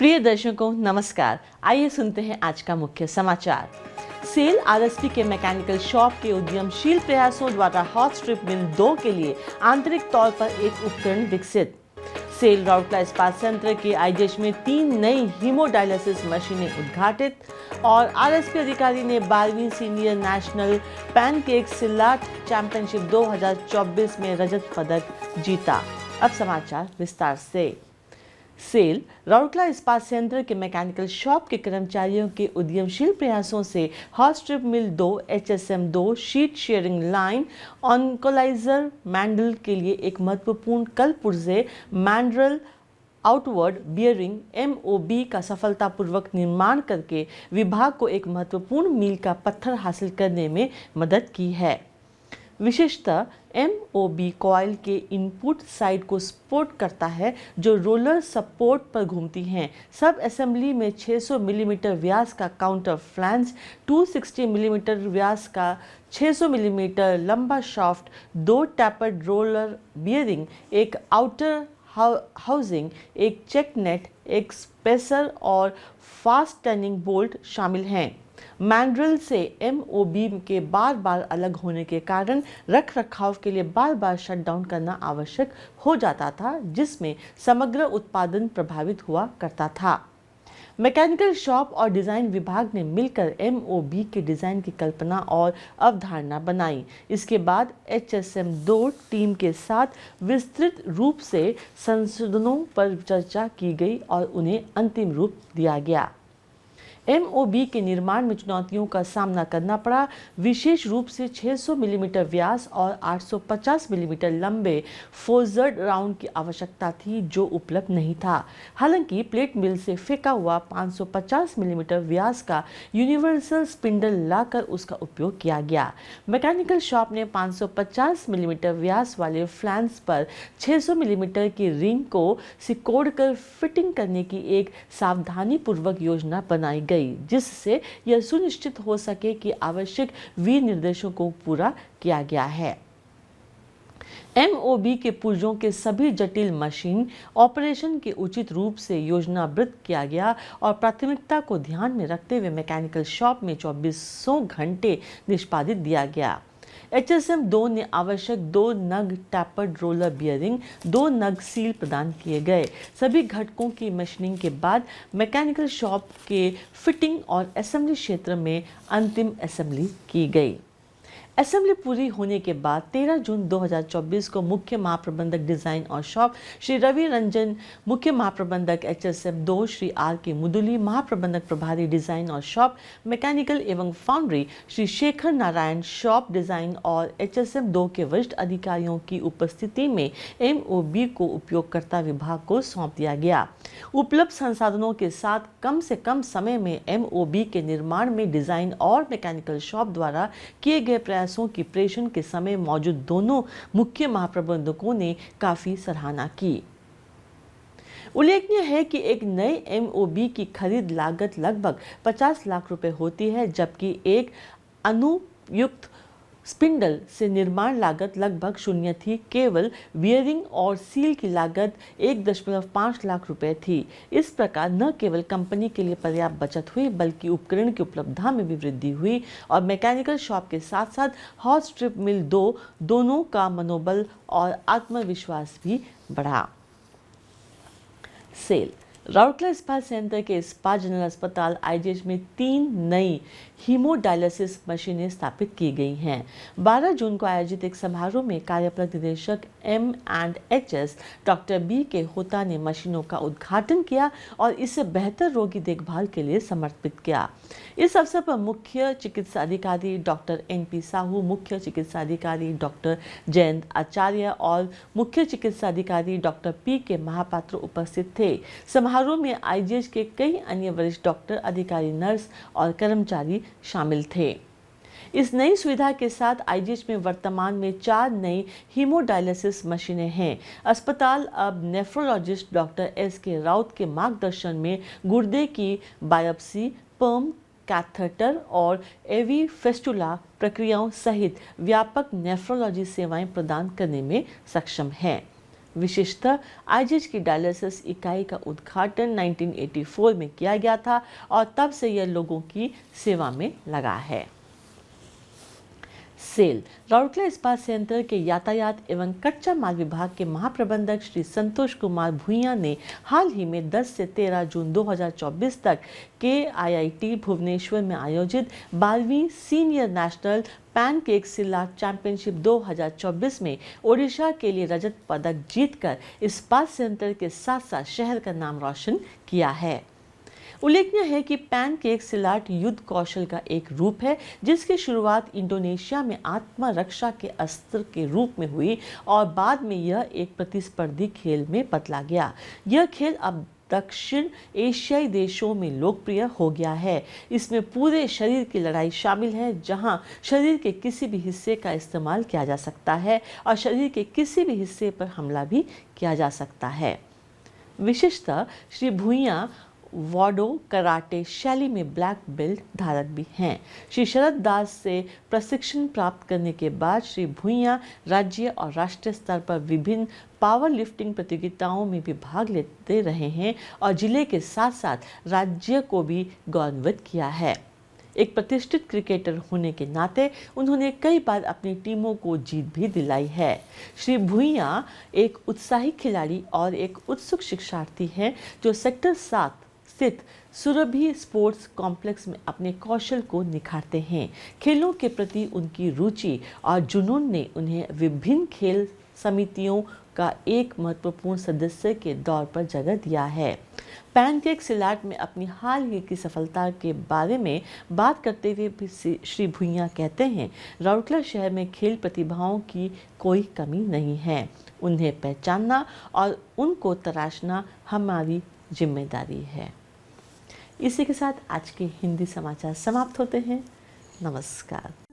प्रिय दर्शकों नमस्कार। आइए सुनते हैं आज का मुख्य समाचार। सेल आरएसपी के मैकेनिकल शॉप के उद्यमशील प्रयासों द्वारा हॉट स्ट्रिप मिल 2 के लिए आंतरिक तौर पर एक उपकरण विकसित। सेल राउरकेला इस्पात संयंत्र के आईजेश में 3 नई हीमोडायलिसिस मशीनें उद्घाटित और आरएसपी अधिकारी ने 12वीं सीनियर नेशनल पैनकेक सिल्लाट चैंपियनशिप 2024 में रजत पदक जीता। अब समाचार विस्तार से। सेल राउरकेला इस्पात संयंत्र के मैकेनिकल शॉप के कर्मचारियों के उद्यमशील प्रयासों से hot strip mill 2 HSM2 sheet shearing line uncoiler mandrel के लिए एक महत्वपूर्ण कल पुर्जे मैंड्रल आउटवर्ड बियरिंग MOB का सफलतापूर्वक निर्माण करके विभाग को एक महत्वपूर्ण मील का पत्थर हासिल करने में मदद की है। विशेषतः MOB कॉइल के इनपुट साइड को सपोर्ट करता है जो रोलर सपोर्ट पर घूमती हैं। सब असेंबली में 600 मिलीमीटर व्यास का काउंटर फ्लैंज, 260 मिलीमीटर व्यास का 600 मिलीमीटर लंबा शाफ्ट, 2 टैपर्ड रोलर बियरिंग, एक आउटर हाउसिंग, एक चेक नेट, एक स्पेसर और फास्ट टर्निंग बोल्ट शामिल हैं। मैंड्रल से MOB के बार बार अलग होने के कारण रख रखाव के लिए बार बार शटडाउन करना आवश्यक हो जाता था, जिसमें समग्र उत्पादन प्रभावित हुआ करता था। मैकेनिकल शॉप और डिज़ाइन विभाग ने मिलकर MOB के डिज़ाइन की कल्पना और अवधारणा बनाई। इसके बाद HSM2 टीम के साथ विस्तृत रूप से संशोधनों पर चर्चा की गई और उन्हें अंतिम रूप दिया गया। MOB के निर्माण में चुनौतियों का सामना करना पड़ा, विशेष रूप से 600 मिलीमीटर व्यास और 850 मिलीमीटर लंबे फोर्जर्ड राउंड की आवश्यकता थी जो उपलब्ध नहीं था। हालांकि प्लेट मिल से फेंका हुआ 550 मिलीमीटर व्यास का यूनिवर्सल स्पिंडल लाकर उसका उपयोग किया गया। मैकेनिकल शॉप ने 550 मिलीमीटर व्यास वाले फ्लैंज पर 600 मिलीमीटर की रिंग को सिकोड़कर फिटिंग करने की एक सावधानीपूर्वक योजना बनाई गई, जिससे यह सुनिश्चित हो सके कि आवश्यक विनिर्देशों को पूरा किया गया है। MOB के पुर्जों के सभी जटिल मशीन ऑपरेशन के उचित रूप से योजनाबद्ध किया गया और प्राथमिकता को ध्यान में रखते हुए मैकेनिकल शॉप में 24 घंटे निष्पादित दिया गया। HSM2 ने आवश्यक 2 नग टैपर्ड रोलर बियरिंग, 2 नग सील प्रदान किए गए। सभी घटकों की मशीनिंग के बाद मैकेनिकल शॉप के फिटिंग और असेंबली क्षेत्र में अंतिम असेंबली की गई। असेंबली पूरी होने के बाद 13 जून 2024 को मुख्य महाप्रबंधक डिज़ाइन और शॉप श्री रवि रंजन, मुख्य महाप्रबंधक HSM2 श्री RK मुदुली, महाप्रबंधक प्रभारी डिज़ाइन और शॉप मैकेनिकल एवं foundry Shri Shekhar Narayan, shop design और HSM2 के वरिष्ठ अधिकारियों की उपस्थिति में MOB को उपयोगकर्ता विभाग को सौंप दिया गया। उपलब्ध संसाधनों के साथ कम से कम समय में MOB के निर्माण में डिज़ाइन और मैकेनिकल शॉप द्वारा किए गए प्रयासों की प्रेषण के समय मौजूद दोनों मुख्य महाप्रबंधकों ने काफी सराहना की। उल्लेखनीय है कि एक नए MOB की खरीद लागत लगभग 50 लाख रुपए होती है, जबकि एक अनुयुक्त स्पिंडल से निर्माण लागत लगभग शून्य थी। केवल बियरिंग और सील की लागत 1.5 लाख रुपए थी। इस प्रकार न केवल कंपनी के लिए पर्याप्त बचत हुई, बल्कि उपकरण की उपलब्धता में भी वृद्धि हुई और मैकेनिकल शॉप के साथ साथ हॉट स्ट्रिप मिल 2 दोनों का मनोबल और आत्मविश्वास भी बढ़ा। सेल राउरकेला इस्पात संयंत्र के इस्पात जनरल अस्पताल आईजेश में 3 नई हीमोडायलिसिस मशीनें स्थापित की गई हैं। 12 जून को आयोजित एक समारोह में कार्यपालक निदेशक M&HS डॉक्टर B.K. होता ने मशीनों का उद्घाटन किया और इसे बेहतर रोगी देखभाल के लिए समर्पित किया। इस अवसर पर मुख्य चिकित्सा अधिकारी डॉक्टर N.P. साहू, मुख्य चिकित्सा अधिकारी डॉक्टर जयंत आचार्य और मुख्य चिकित्सा अधिकारी डॉक्टर P.K. महापात्र उपस्थित थे। समारोह में आईजेश के कई अन्य वरिष्ठ डॉक्टर, अधिकारी, नर्स और कर्मचारी शामिल थे। इस नई सुविधा के साथ आईजेश में वर्तमान में 4 नई हीमोडायलिसिस मशीनें हैं। अस्पताल अब नेफ्रोलॉजिस्ट डॉक्टर S.K. राउत के मार्गदर्शन में गुर्दे की बायोप्सी, पर्म, कैथेटर और एवी फेस्टुला प्रक्रियाओं सहित व्यापक नेफ्रोलॉजी सेवाएं प्रदान करने में सक्षम है। विशेषतः आईजीएच की डायलिसिस इकाई का उद्घाटन 1984 में किया गया था और तब से यह लोगों की सेवा में लगा है। सेल राउरकेला इस्पात संयंत्र के यातायात एवं कच्चा माल विभाग के महाप्रबंधक श्री संतोष कुमार भुइयां ने हाल ही में 10 से 13 जून 2024 तक KIIT भुवनेश्वर में आयोजित 12वीं सीनियर नेशनल पैनकेक सिलाट चैंपियनशिप 2024 में ओडिशा के लिए रजत पदक जीतकर इस्पात संयंत्र के साथ साथ शहर का नाम रोशन किया है। उल्लेखनीय है कि पैनकेक सिलाट युद्ध कौशल का एक रूप है जिसकी शुरुआत इंडोनेशिया में आत्मरक्षा के अस्त्र के रूप में हुई और बाद में यह एक प्रतिस्पर्धी खेल में बदला गया। यह खेल अब दक्षिण एशियाई देशों में लोकप्रिय हो गया है। इसमें पूरे शरीर की लड़ाई शामिल है जहां शरीर के किसी भी हिस्से का इस्तेमाल किया जा सकता है और शरीर के किसी भी हिस्से पर हमला भी किया जा सकता है। विशेषतः श्री भुइयां वॉडो कराटे शैली में ब्लैक बेल्ट धारक भी हैं। श्री शरद दास से प्रशिक्षण प्राप्त करने के बाद श्री भुइयां राज्य और राष्ट्रीय स्तर पर विभिन्न पावर लिफ्टिंग प्रतियोगिताओं में भी भाग लेते रहे हैं और जिले के साथ साथ राज्य को भी गौरवान्वित किया है। एक प्रतिष्ठित क्रिकेटर होने के नाते उन्होंने कई बार अपनी टीमों को जीत भी दिलाई है। श्री भुइयां एक उत्साही खिलाड़ी और एक उत्सुक शिक्षार्थी हैं जो सेक्टर 7 स्थित सुरभि स्पोर्ट्स कॉम्प्लेक्स में अपने कौशल को निखारते हैं। खेलों के प्रति उनकी रुचि और जुनून ने उन्हें विभिन्न खेल समितियों का एक महत्वपूर्ण सदस्य के दौर पर जगह दिया है। पैनकेक सिलाट में अपनी हाल ही की सफलता के बारे में बात करते हुए श्री भुइयां कहते हैं, राउरकेला शहर में खेल प्रतिभाओं की कोई कमी नहीं है। उन्हें पहचानना और उनको तराशना हमारी जिम्मेदारी है। इसी के साथ आज के हिंदी समाचार समाप्त होते हैं। नमस्कार।